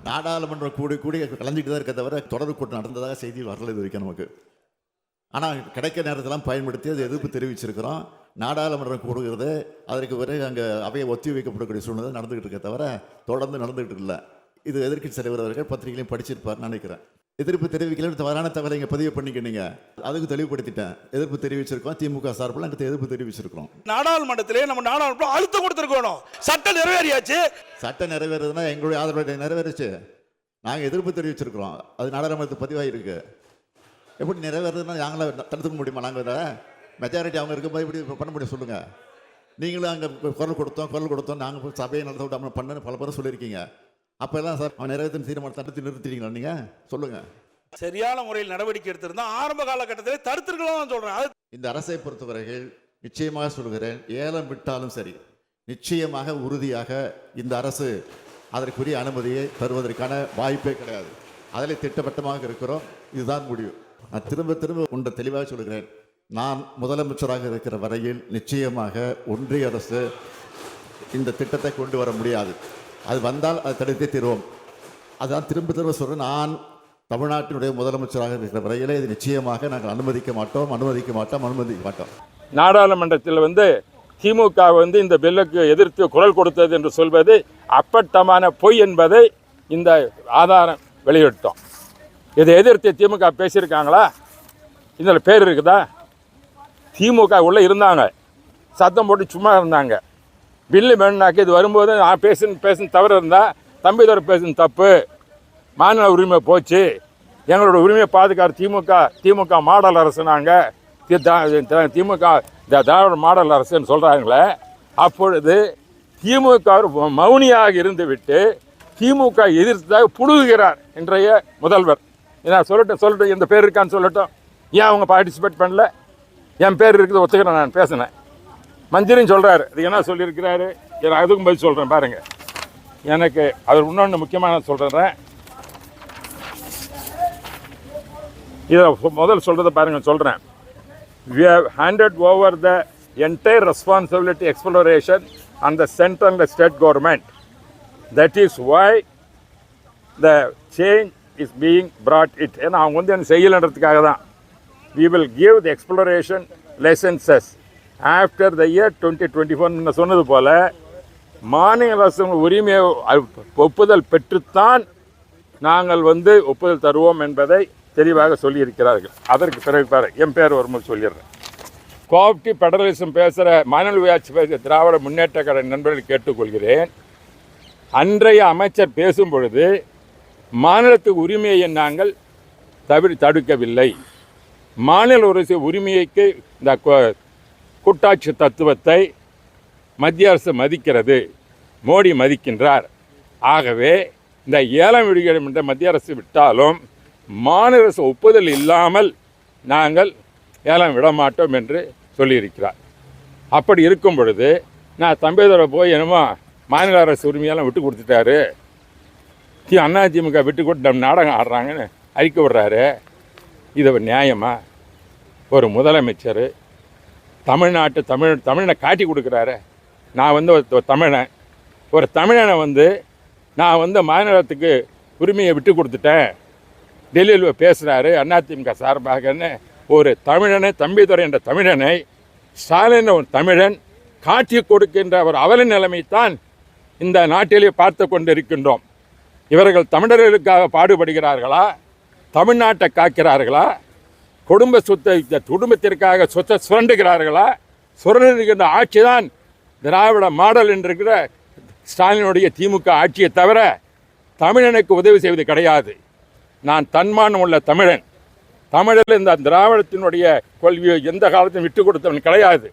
நாடாளுமன்றம் கூடி கலந்துக்கிட்டு தான் இருக்க தவிர தொடர் கூட்டம் நடந்ததாக செய்தி வரல இது வரைக்கும் நமக்கு. ஆனால் கிடைக்க நேரத்தெல்லாம் பயன்படுத்தி அது எதிர்ப்பு தெரிவிச்சிருக்கிறோம். நாடாளுமன்றம் கூடுகிறது, அதற்கு பிறகு அங்கே அவையை ஒத்தி வைக்கப்படக்கூடிய சூழ்நிலை நடந்துகிட்டு இருக்க தவிர தொடர்ந்து நடந்துகிட்டு இல்லை. இது எதிர்க்கட்சி தலைவர் அவர்கள் பத்திரிகையிலையும் படிச்சிருப்பார்னு நினைக்கிறேன். எதிர்ப்பு தெரிவிக்கல தவறான தகவலை இங்கே பதிவு பண்ணிக்கிட்டீங்க, அதுக்கு தெளிவுபடுத்திட்டேன். எதிர்ப்பு தெரிவிச்சிருக்கோம், திமுக சார்பில் அங்கே எதிர்ப்பு தெரிவிச்சிருக்கிறோம். நாடாளுமன்றத்திலே நம்ம நாடாளுமன்றம் அழுத்தம் கொடுத்துருக்கணும். சட்டம் நிறைவேறியாச்சு. சட்டம் நிறைவேறதுன்னா எங்களுடைய ஆதரவு நிறைவேறிச்சு, நாங்கள் எதிர்ப்பு தெரிவிச்சிருக்கிறோம். அது நாடாளுமன்றத்துக்கு பதிவாகிருக்கு. எப்படி நிறைவேறதுன்னா நாங்கள தடுத்துக்க முடியுமா? நாங்கள் மெஜாரிட்டி அவங்க இருக்கும்போது இப்படி பண்ண முடியும் சொல்லுங்கள். நீங்களும் அங்கே குரல் கொடுத்தோம் நாங்கள் சபையை நடத்த விடாமல் பண்ணு பல பேரும் சொல்லியிருக்கீங்க. அப்போல்லாம் சார் அவன் நிறைவேற்ற தீர்மானம் தடுத்து நிறுத்திட்டீங்களா? நீங்கள் சொல்லுங்கள். சரியான முறையில் நடவடிக்கை எடுத்திருந்தா ஆரம்ப காலகட்டத்தில் தடுத்திருக்கலாம் சொல்கிறேன். இந்த அரசை பொறுத்தவரைகள் நிச்சயமாக சொல்கிறேன், ஏலம் விட்டாலும் சரி நிச்சயமாக உறுதியாக இந்த அரசு அதற்குரிய அனுமதியை தருவதற்கான வாய்ப்பே கிடையாது. அதில் திட்டவட்டமாக இருக்கிறோம். இதுதான் முடிவு. நான் திரும்ப ஒன்றை தெளிவாக சொல்கிறேன். நான் முதலமைச்சராக இருக்கிற வரையில் நிச்சயமாக ஒன்றிய அரசு இந்த திட்டத்தை கொண்டு வர முடியாது. அது வந்தால் அதை தடுத்தே தருவோம். அதுதான் திரும்ப சொல்கிறேன். நான் தமிழ்நாட்டினுடைய முதலமைச்சராக இருக்கிற வரையிலே இது நிச்சயமாக நாங்கள் அனுமதிக்க மாட்டோம். நாடாளுமன்றத்தில் திமுக இந்த பில்லுக்கு எதிர்த்து குரல் கொடுத்தது என்று சொல்வது அப்பட்டமான பொய் என்பதை இந்த ஆதாரம் வெளியிட்டோம். இதை எதிர்த்து திமுக பேசியிருக்காங்களா? இதில் பேர் இருக்குதா? திமுக உள்ளே இருந்தாங்க, சத்தம் போட்டு சும்மா இருந்தாங்க. பில்லு வேணுனாக்கி இது வரும்போது நான் பேசுன்னு தவறு இருந்தால் தம்பிதுரை பேசுன்னு தப்பு, மாநில உரிமை போச்சு, எங்களோட உரிமையை பாதுகாக்க திமுக மாடல் அரசு, நாங்கள் திமுக திராவிட மாடல் அரசுன்னு சொல்கிறாங்களே. அப்பொழுது திமுக மௌனியாக இருந்துவிட்டு திமுக எதிர்த்ததாக புடுங்குகிறார் இன்றைய முதல்வர். நான் சொல்லட்டும் இந்த பேர் இருக்கான்னு சொல்லட்டும். ஏன் அவங்க பார்ட்டிசிபேட் பண்ணல? என் பேர் இருக்குது, ஒத்துக்கிறேன், நான் பேசினேன். மந்திரின்னு சொல்கிறாரு, அதுக்கு என்ன சொல்லியிருக்கிறாரு? நான் அதுக்கும் பதில் சொல்கிறேன் பாருங்கள். எனக்கு அது இன்னொன்று முக்கியமான சொல்கிறேன். இதை முதல் சொல்கிறத பாருங்கள் சொல்கிறேன். We have handed over the entire responsibility exploration on the central and the state government. That is why the change is being brought it. ஏன்னா அவங்க என்ன செய்யலன்றதுக்காக தான். We will give the exploration licenses after the year 2024. சொன்னது போல் மாநில அரசு உரிமையை ஒப்புதல் பெற்றுத்தான் நாங்கள் ஒப்புதல் தருவோம் என்பதை தெளிவாக சொல்லியிருக்கிறார்கள். அதற்கு பிறகு என் பேர் வரும்போது சொல்லிடுறேன். கோஆப்டிவ் ஃபெடரலிசம் பேசுகிற மாநில உயாட்சி பேசுகிற திராவிட முன்னேற்ற கழக நண்பர்கள் கேட்டுக்கொள்கிறேன். அன்றைய அமைச்சர் பேசும் பொழுது மாநிலத்துக்கு உரிமையை நாங்கள் தடுக்கவில்லை. மாநில அரசு உரிமைக்கு இந்த கூட்டாட்சி தத்துவத்தை மத்திய அரசு மதிக்கிறது, மோடி மதிக்கின்றார். ஆகவே இந்த ஏலம் விடுகிற என்ற மத்திய அரசு விட்டாலும் மாநில அரசு ஒப்புதல் இல்லாமல் நாங்கள் ஏலம் விடமாட்டோம் என்று சொல்லியிருக்கிறார். அப்படி இருக்கும் பொழுது நான் தம்பிதுரை போய் என்னமோ மாநில அரசு உரிமையெல்லாம் விட்டு கொடுத்துட்டாரு, அதிமுக விட்டு கொடுத்து நாடகம் ஆடுறாங்கன்னு அறிக்கை விடுறாரு. இது ஒரு நியாயமா? ஒரு முதலமைச்சர் தமிழனை காட்டி கொடுக்குறாரு. நான் ஒரு தமிழன், ஒரு தமிழனை நான் மாநிலத்துக்கு உரிமையை விட்டு கொடுத்துட்டேன் டெல்லியில் பேசுகிறாரு அதிமுக சார்பாகன்னு ஒரு தமிழனை, தம்பிதுரை என்ற தமிழனை ஸ்டாலின் ஒரு தமிழன் காட்சி கொடுக்கின்ற ஒரு அவல நிலைமைத்தான் இந்த நாட்டிலே பார்த்து கொண்டிருக்கின்றோம். இவர்கள் தமிழர்களுக்காக பாடுபடுகிறார்களா? தமிழ்நாட்டை காக்கிறார்களா? குடும்பத்திற்காக சொத்தை சுரண்டுகிறார்களா? சுரண்டுகின்ற ஆட்சி தான் திராவிட மாடல் என்றிருக்கிற ஸ்டாலினுடைய திமுக ஆட்சியை தவிர தமிழனுக்கு உதவி செய்வது கிடையாது. நான் தன்மானம் உள்ள தமிழன். தமிழில் இந்த திராவிடத்தினுடைய கொள்கையை எந்த காலத்தையும் விட்டு கொடுத்தவன் கிடையாது.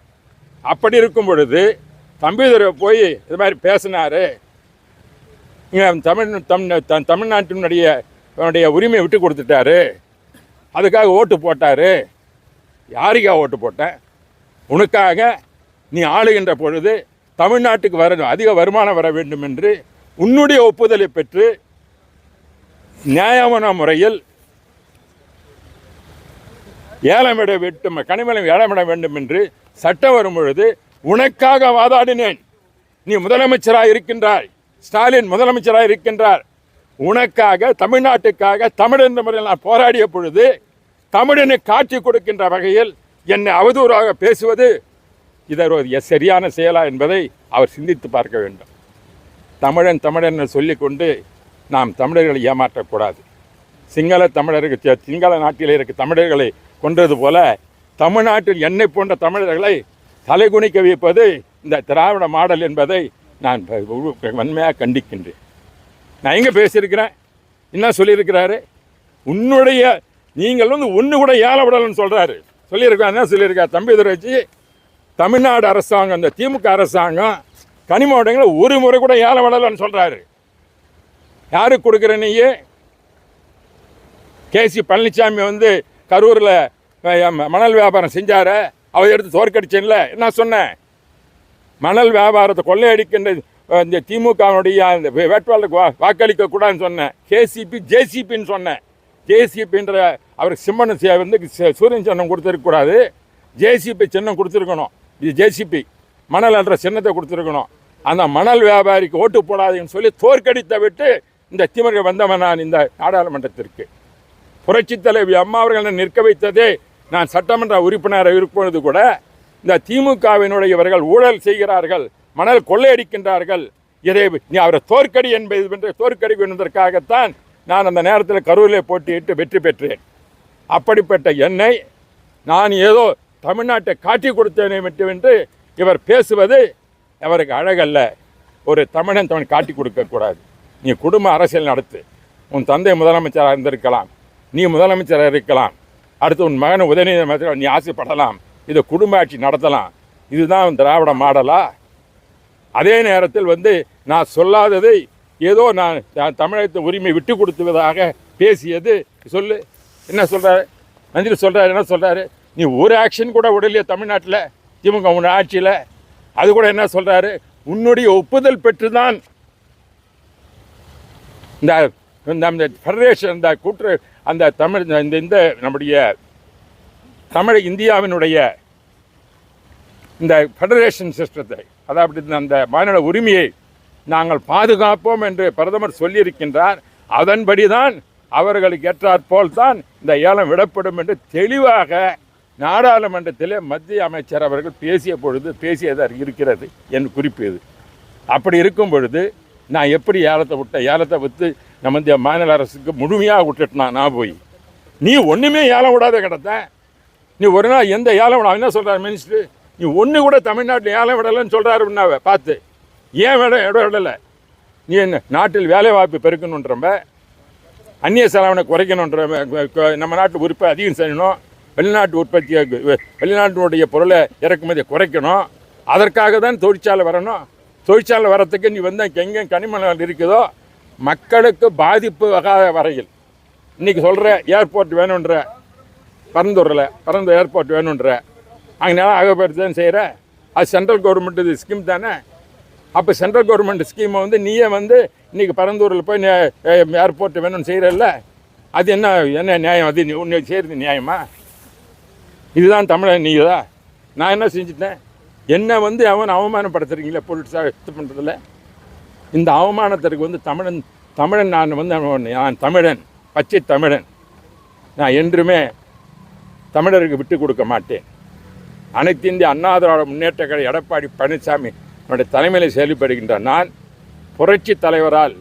அப்படி இருக்கும் பொழுது தம்பிதுரை போய் இது மாதிரி பேசினார், தமிழ்நாட்டினுடைய உரிமையை விட்டு கொடுத்துட்டாரு, அதுக்காக ஓட்டு போட்டார். யாருக்காக ஓட்டு போட்டேன்? உனக்காக. நீ ஆளுகின்ற பொழுது தமிழ்நாட்டுக்கு அதிக வருமானம் வர வேண்டும் என்று உன்னுடைய ஒப்புதலை பெற்று நியாயமான முறையில் ஏலமிட வேண்டும், கனிமலம் ஏலமிட வேண்டும் என்று சட்டம் வரும் பொழுது உனக்காக வாதாடினேன். நீ முதலமைச்சராக இருக்கின்றாய், ஸ்டாலின் முதலமைச்சராக இருக்கின்றார். உனக்காக, தமிழ்நாட்டுக்காக, தமிழ் என்ற முறையில் நான் போராடிய பொழுது தமிழனை காட்சி கொடுக்கின்ற வகையில் என்னை அவதூறாக பேசுவது இது ஒரு சரியான செயலா என்பதை அவர் சிந்தித்து பார்க்க வேண்டும். தமிழன் தமிழன் சொல்லிக்கொண்டு நாம் தமிழர்களை ஏமாற்றக்கூடாது. சிங்கள தமிழருக்கு, சிங்கள நாட்டில் இருக்க தமிழர்களை கொன்றது போல தமிழ்நாட்டில் என்னை போன்ற தமிழர்களை தலைகுனிக்க வைப்பது இந்த திராவிட மாடல் என்பதை நான் வன்மையாக கண்டிக்கின்றேன். நான் எங்கே பேசியிருக்கிறேன், என்ன சொல்லியிருக்கிறாரு? உன்னுடைய நீங்கள் ஒன்று கூட ஏழை விடலன்னு சொல்கிறாரு. சொல்லியிருக்காரு, என்ன சொல்லியிருக்காரு? தம்பிதுரைச்சி தமிழ்நாடு அரசாங்கம், இந்த திமுக அரசாங்கம் கனிம வளங்களை ஒரு முறை கூட ஏழை விடலன்னு சொல்கிறாரு. யாருக்கு கொடுக்குற நீயே? கேசி பழனிசாமி கரூரில் மணல் வியாபாரம் செஞ்சார, அவர் எடுத்து தோற்கடிச்சேன்ல. என்ன சொன்னேன்? மணல் வியாபாரத்தை கொள்ளையடிக்கின்ற இந்த திமுகவுடைய அந்த வேட்பாளருக்கு வாக்களிக்க கூடாதுன்னு சொன்னேன். ஜேசிபின்னு சொன்னேன். ஜேசிபின்ற அவருக்கு சிம்மன் சூரியன் சின்னம் கொடுத்துருக்கக்கூடாது, ஜேசிபி சின்னம் கொடுத்துருக்கணும். இது ஜேசிபி மணல் என்ற சின்னத்தை கொடுத்துருக்கணும். அந்த மணல் வியாபாரிக்கு ஓட்டு போடாதுன்னு சொல்லி தோற்கடித்த விட்டு இந்த திமுக வந்தவன் நான் இந்த நாடாளுமன்றத்திற்கு. புரட்சி தலைவி அம்மா அவர்களை நிற்க வைத்ததே நான் சட்டமன்ற உறுப்பினராக இருப்பது கூட இந்த திமுகவினுடையவர்கள் ஊழல் செய்கிறார்கள், மணல் கொள்ளையடிக்கின்றார்கள், இதை நீ அவரை தோற்கடி தோற்கடி என்பதற்காகத்தான் நான் அந்த நேரத்தில் கரூரில் போட்டியிட்டு வெற்றி பெற்றேன். அப்படிப்பட்ட என்னை நான் ஏதோ தமிழ்நாட்டை காட்டி கொடுத்தேனே என்று இவர் பேசுவது அவருக்கு அழகல்ல. ஒரு தமிழன் காட்டி கொடுக்கக்கூடாது. நீ குடும்ப அரசியல் நடத்து. உன் தந்தை முதலமைச்சராக இருந்திருக்கலாம், நீ முதலமைச்சராக இருக்கலாம், அடுத்து உன் மகன் உதயநிதி அமைச்சர் நீ ஆசைப்படலாம், இதை குடும்ப ஆட்சி நடத்தலாம். இதுதான் திராவிட மாடலா? அதே நேரத்தில் நான் சொல்லாததை ஏதோ நான் தமிழகத்து உரிமை விட்டு கொடுத்துவதாக பேசியது சொல்லு. என்ன சொல்கிறாரு மந்திரி? சொல்கிறாரு, என்ன சொல்கிறாரு? நீ ஒரு ஆக்ஷன் கூட விடலையே தமிழ்நாட்டில் திமுக உன் ஆட்சியில். அது கூட என்ன சொல்கிறாரு? உன்னுடைய ஒப்புதல் பெற்று தான் இந்த ஃபெடரேஷன், இந்த கூற்று, அந்த தமிழ் இந்த நம்முடைய தமிழ் இந்தியாவினுடைய இந்த ஃபெடரேஷன் சிஸ்டத்தை, அதாவது அந்த மாநில உரிமையை நாங்கள் பாதுகாப்போம் என்று பிரதமர் சொல்லியிருக்கின்றார். அதன்படி தான் அவர்களுக்கு ஏற்றாற்போல் தான் இந்த ஏலம் விடப்படும் என்று தெளிவாக நாடாளுமன்றத்தில் மத்திய அமைச்சர் அவர்கள் பேசியதாக இருக்கிறது என் குறிப்பு இது. அப்படி இருக்கும் பொழுது நான் எப்படி ஏலத்தை விற்று நம்ம இந்த மாநில அரசுக்கு முழுமையாக விட்டுட்டுனா நான் போய் நீ ஒன்றுமே ஏலம் விடாத கிடத்தேன். நீ ஒரு நாள் எந்த ஏலம் விட என்ன சொல்கிறார் மினிஸ்டர்? நீ ஒன்று கூட தமிழ்நாட்டில் ஏலம் விடலைன்னு சொல்கிறாருன்னாவே பார்த்து ஏன் இடம் விடலை? நீ என்ன நாட்டில் வேலை வாய்ப்பு பெருக்கணுன்றம்ப, அந்நிய செலவினை குறைக்கணுன்ற, நம்ம நாட்டு உற்பத்தி அதிகம் செய்யணும், வெளிநாட்டு உற்பத்தியை வெளிநாட்டினுடைய பொருளை இறக்குமதியை குறைக்கணும். அதற்காக தான் தொழிற்சாலை வரணும். தொழிற்சாலை வரத்துக்கு நீ எங்கே கனிமணல் இருக்குதோ மக்களுக்கு பாதிப்பு ஆகாத வரையில் இன்றைக்கி சொல்கிற ஏர்போர்ட் வேணுன்ற, பரந்தூர் ஏர்போர்ட் வேணுன்ற, அங்கே நேரம் ஆகப்பட்டு தான் செய்கிற. அது சென்ட்ரல் கவர்மெண்ட்டு ஸ்கீம் தானே. அப்போ சென்ட்ரல் கவர்மெண்ட் ஸ்கீமை நீயே இன்றைக்கி பரந்தூரில் போய் ஏர்போர்ட் வேணும்னு செய்கிறல்ல, அது என்ன நியாயம்? அது உன்னை செய்கிறது நியாயமா? இதுதான் தமிழன் நீதா? நான் என்ன செஞ்சுட்டேன்? என்னை அவன் அவமானப்படுத்துறீங்களே பொருட்சாக இது பண்ணுறதில்ல. இந்த அவமானத்திற்கு தமிழன் நான் தமிழன், பச்சை தமிழன். நான் என்றுமே தமிழருக்கு விட்டு கொடுக்க மாட்டேன். அனைத்து இந்திய அண்ணா திராவிட முன்னேற்ற கழக எடப்பாடி பழனிசாமி என்னுடைய தலைமையில் செயல்படுகின்ற நான் புரட்சி தலைவரால்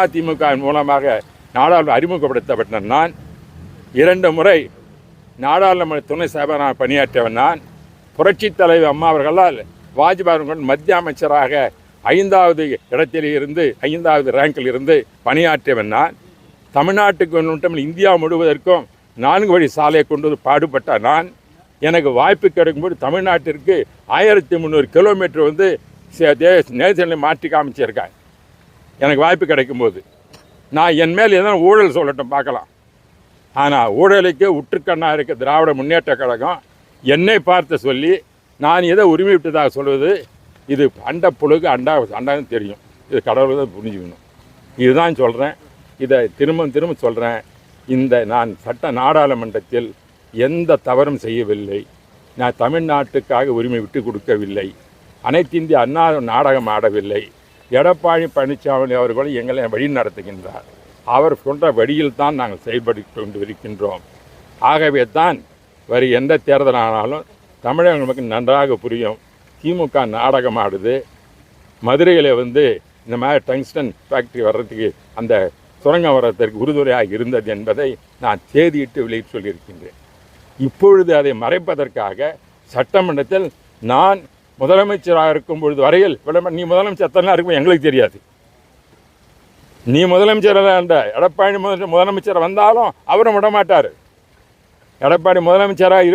அதிமுக மூலமாக நாடாளுமன்ற அறிமுகப்படுத்தப்பட்ட நான் 2 முறை நாடாளுமன்ற துணை சபாநாயகராக பணியாற்றியவன் நான். புரட்சி தலைவர் அம்மா அவர்களால் வாஜ்பாய் மத்திய அமைச்சராக 5வது இடத்தில் இருந்து 5வது ரேங்கில் இருந்து பணியாற்றியவன் நான். தமிழ்நாட்டுக்கு மட்டும் இந்தியா முழுவதற்கும் 4 வழி சாலையை கொண்டு பாடுபட்ட நான். எனக்கு வாய்ப்பு கிடைக்கும்போது தமிழ்நாட்டிற்கு 1300 கிலோமீட்டர் நேசனை மாற்றி காமிச்சிருக்கேன். எனக்கு வாய்ப்பு கிடைக்கும்போது நான் என் மேல் எதனா ஊழல் சொல்லட்டும் பார்க்கலாம். ஆனால் ஊழலுக்கு உற்றுக்கண்ணாக இருக்க திராவிட முன்னேற்ற கழகம் என்னை பார்த்து சொல்லி நான் எதை உரிமை விட்டதாக சொல்வது, இது அண்ட புழுகு அண்டான்னு தெரியும். இது கடவுள் தான் புரிஞ்சுக்கணும். இதுதான் சொல்கிறேன். இதை திரும்ப சொல்கிறேன். நான் நாடாளுமன்றத்தில் எந்த தவறும் செய்யவில்லை. நான் தமிழ்நாட்டுக்காக உரிமை விட்டு கொடுக்கவில்லை. அனைத்து இந்திய அண்ணா நாடகம் ஆடவில்லை. எடப்பாடி பழனிசாமி அவர்களும் எங்களை வழி நடத்துகின்றார். அவர் கொண்ட வழியில் தான் நாங்கள் செயல்பட்டு கொண்டு இருக்கின்றோம். ஆகவே தான் வரி எந்த தேர்தலானாலும் தமிழக நமக்கு நன்றாக புரியும். திமுக நாடகம் ஆடுது. மதுரையில் இந்த மாதிரி டங்ஸ்டன் ஃபேக்ட்ரி வர்றதுக்கு அந்த சுரங்கம் வர்றதற்கு உறுதுணையாக இருந்தது என்பதை நான் தேதியிட்டு வெளியிட்டு சொல்லியிருக்கின்றேன். இப்பொழுது அதை மறைப்பதற்காக சட்டமன்றத்தில் நான் முதலமைச்சராக இருக்கும் பொழுது வரையில் நீ முதலமைச்சர் எத்தனை இருக்கும் எங்களுக்கு தெரியாது. நீ முதலமைச்சராக அந்த எடப்பாடி முதலமைச்சர் வந்தாலும் அவரும் விட மாட்டார். எடப்பாடி முதலமைச்சராக